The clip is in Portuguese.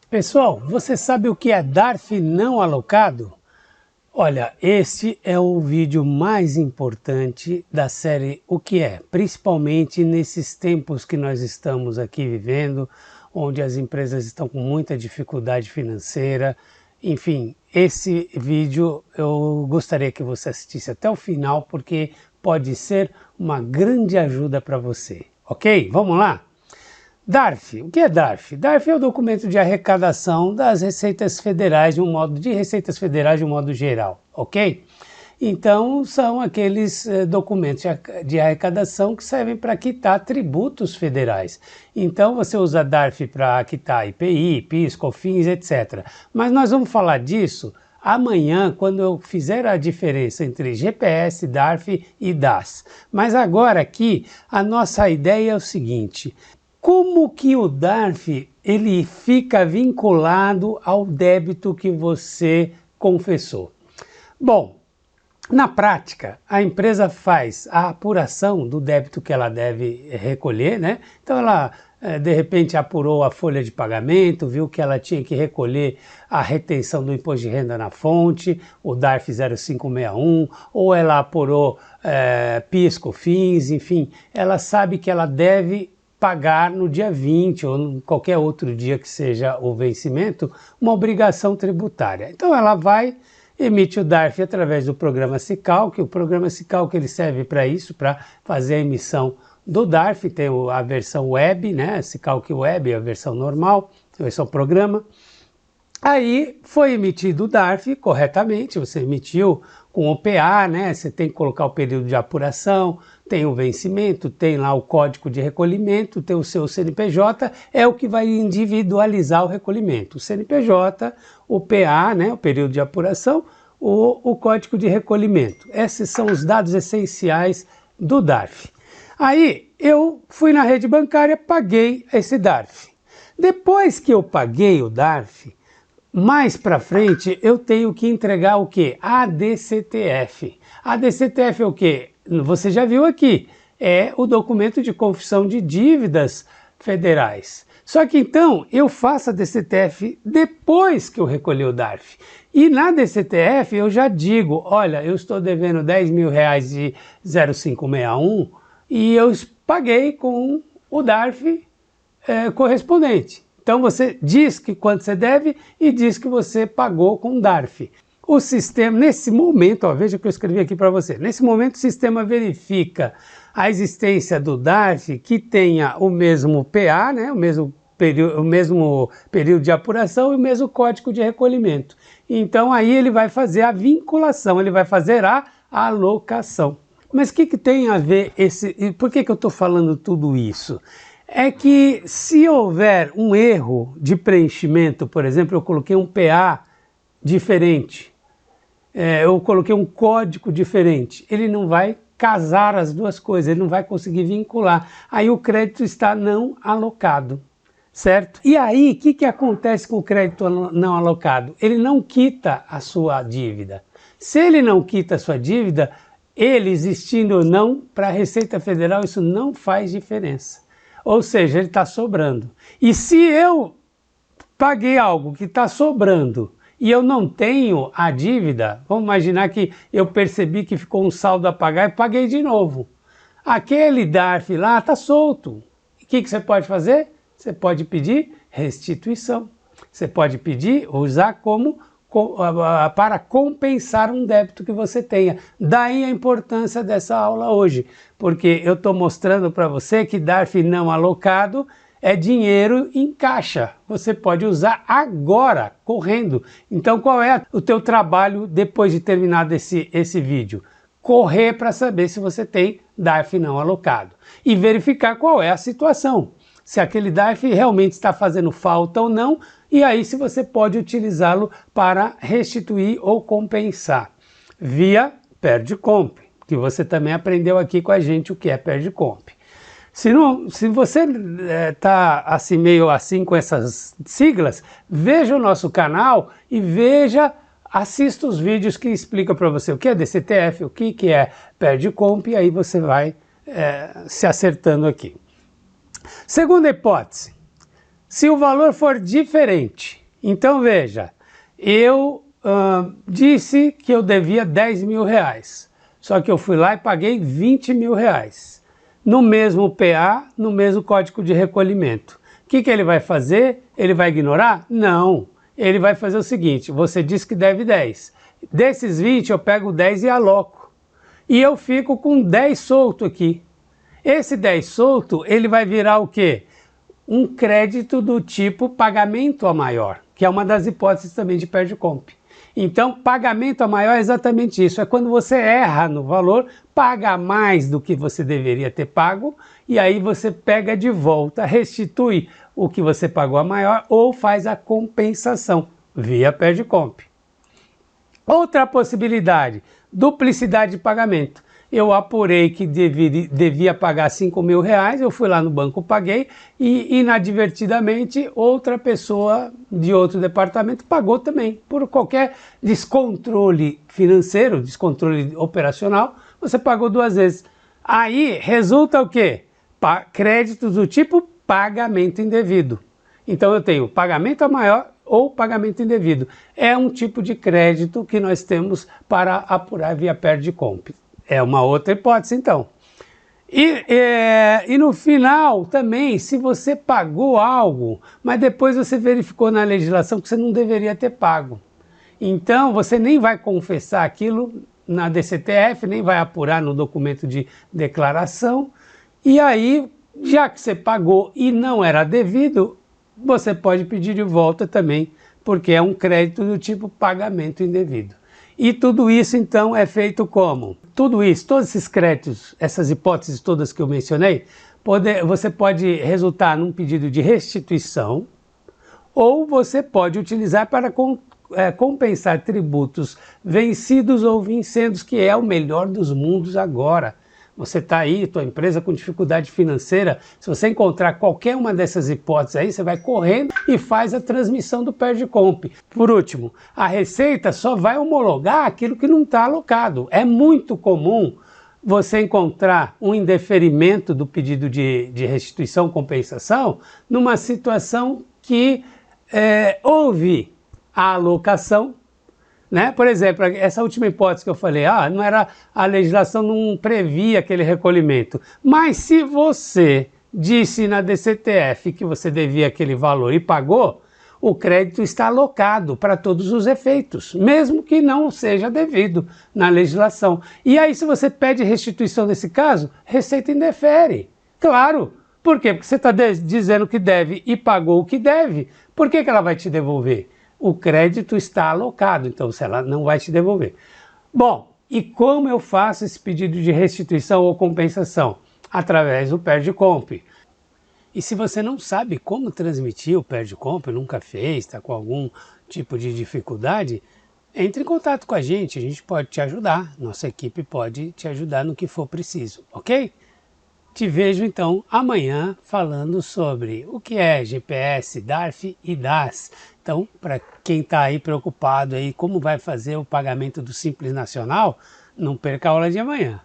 Pessoal, você sabe o que é DARF não alocado? Olha, este é o vídeo mais importante da série O que é, principalmente nesses tempos que nós estamos aqui vivendo, onde as empresas estão com muita dificuldade financeira. Enfim, esse vídeo eu gostaria que você assistisse até o final, porque pode ser uma grande ajuda para você, ok? Vamos lá? DARF, o que é DARF? DARF é o documento de arrecadação das receitas federais de um modo geral, ok? Então são aqueles documentos de arrecadação que servem para quitar tributos federais. Então você usa DARF para quitar IPI, PIS, COFINS, etc. Mas nós vamos falar disso amanhã, quando eu fizer a diferença entre GPS, DARF e DAS. Mas agora aqui a nossa ideia é o seguinte: como que o DARF ele fica vinculado ao débito que você confessou? Bom, na prática, a empresa faz a apuração do débito que ela deve recolher, né? Então ela de repente apurou a folha de pagamento, viu que ela tinha que recolher a retenção do imposto de renda na fonte, o DARF 0561, ou ela apurou PIS, COFINS, enfim, ela sabe que ela deve pagar no dia 20 ou em qualquer outro dia que seja o vencimento, uma obrigação tributária. Então ela vai, emite o DARF através do programa SICALC. O programa SICALC ele serve para isso, para fazer a emissão do DARF. Tem a versão web, né? SICALC Web, a versão normal, a versão programa. Aí foi emitido o DARF corretamente, você emitiu com o PA, né? Você tem que colocar o período de apuração, tem o vencimento, tem lá o código de recolhimento, tem o seu CNPJ, é o que vai individualizar o recolhimento. O CNPJ, o PA, né? O período de apuração, o código de recolhimento. Esses são os dados essenciais do DARF. Aí eu fui na rede bancária, paguei esse DARF. Depois que eu paguei o DARF, mais para frente eu tenho que entregar o que? ADCTF. ADCTF é o que? Você já viu aqui, é o documento de confissão de dívidas federais. Só que então eu faço a DCTF depois que eu recolhi o DARF. E na DCTF eu já digo, olha, eu estou devendo R$10 mil de 0561 e eu paguei com o DARF correspondente. Então você diz que quanto você deve e diz que você pagou com DARF. O sistema, nesse momento, ó, veja o que eu escrevi aqui para você. Nesse momento o sistema verifica a existência do DARF que tenha o mesmo PA, né, o mesmo período de apuração e o mesmo código de recolhimento. Então aí ele vai fazer a vinculação, ele vai fazer a alocação. Mas o que tem a ver por que eu estou falando tudo isso? É que se houver um erro de preenchimento, por exemplo, eu coloquei um PA diferente, eu coloquei um código diferente, ele não vai casar as duas coisas, ele não vai conseguir vincular. Aí o crédito está não alocado, certo? E aí, o que acontece com o crédito não alocado? Ele não quita a sua dívida. Se ele não quita a sua dívida, ele existindo ou não, para a Receita Federal isso não faz diferença. Ou seja, ele está sobrando. E se eu paguei algo que está sobrando e eu não tenho a dívida, vamos imaginar que eu percebi que ficou um saldo a pagar e paguei de novo. Aquele DARF lá está solto. O que você pode fazer? Você pode pedir restituição. Você pode pedir, usar para compensar um débito que você tenha. Daí a importância dessa aula hoje, porque eu estou mostrando para você que DARF não alocado é dinheiro em caixa. Você pode usar agora, correndo. Então qual é o teu trabalho depois de terminado esse vídeo? Correr para saber se você tem DARF não alocado e verificar qual é a situação. Se aquele DARF realmente está fazendo falta ou não, e aí se você pode utilizá-lo para restituir ou compensar via PERDCOMP, que você também aprendeu aqui com a gente o que é PERDCOMP. Se você está assim, meio assim com essas siglas, veja o nosso canal e assista os vídeos que explicam para você o que é DCTF, o que é PERDCOMP, e aí você vai se acertando aqui. Segunda hipótese, se o valor for diferente, Então veja, eu disse que eu devia 10 mil reais, só que eu fui lá e paguei 20 mil reais, no mesmo PA, no mesmo código de recolhimento. O que ele vai fazer? Ele vai ignorar? Não, ele vai fazer o seguinte, você disse que deve 10, desses 20 eu pego 10 e aloco, e eu fico com 10 solto aqui. Esse 10 solto, ele vai virar o quê? Um crédito do tipo pagamento a maior, que é uma das hipóteses também de perde-comp. Então, pagamento a maior é exatamente isso, é quando você erra no valor, paga mais do que você deveria ter pago, e aí você pega de volta, restitui o que você pagou a maior ou faz a compensação via perde-comp. Outra possibilidade, duplicidade de pagamento. Eu apurei que devia pagar 5 mil reais, eu fui lá no banco, paguei e inadvertidamente outra pessoa de outro departamento pagou também. Por qualquer descontrole financeiro, descontrole operacional, você pagou duas vezes. Aí resulta o quê? Créditos do tipo pagamento indevido. Então eu tenho pagamento a maior ou pagamento indevido. É um tipo de crédito que nós temos para apurar via perde-comp. É uma outra hipótese, então. E no final também, se você pagou algo, mas depois você verificou na legislação que você não deveria ter pago. Então, você nem vai confessar aquilo na DCTF, nem vai apurar no documento de declaração. E aí, já que você pagou e não era devido, você pode pedir de volta também, porque é um crédito do tipo pagamento indevido. E tudo isso, então, é feito como? Tudo isso, todos esses créditos, essas hipóteses todas que eu mencionei, você pode resultar num pedido de restituição ou você pode utilizar para compensar tributos vencidos ou vincendos, que é o melhor dos mundos agora. Você está aí, tua empresa com dificuldade financeira, se você encontrar qualquer uma dessas hipóteses aí, você vai correndo e faz a transmissão do perde-comp. Por último, a Receita só vai homologar aquilo que não está alocado. É muito comum você encontrar um indeferimento do pedido de restituição ou compensação numa situação que houve a alocação, né? Por exemplo, essa última hipótese que eu falei, não era, a legislação não previa aquele recolhimento. Mas se você disse na DCTF que você devia aquele valor e pagou, o crédito está alocado para todos os efeitos, mesmo que não seja devido na legislação. E aí, se você pede restituição nesse caso, Receita indefere. Claro. Por quê? Porque você está dizendo que deve e pagou o que deve. Por que ela vai te devolver? O crédito está alocado, então ela não vai te devolver. Bom, e como eu faço esse pedido de restituição ou compensação? Através do perde-comp. E se você não sabe como transmitir o perde-comp, nunca fez, está com algum tipo de dificuldade, entre em contato com a gente pode te ajudar, nossa equipe pode te ajudar no que for preciso, ok? Te vejo então amanhã falando sobre o que é GPS, DARF e DAS. Então, para quem está aí preocupado aí como vai fazer o pagamento do Simples Nacional, não perca a aula de amanhã.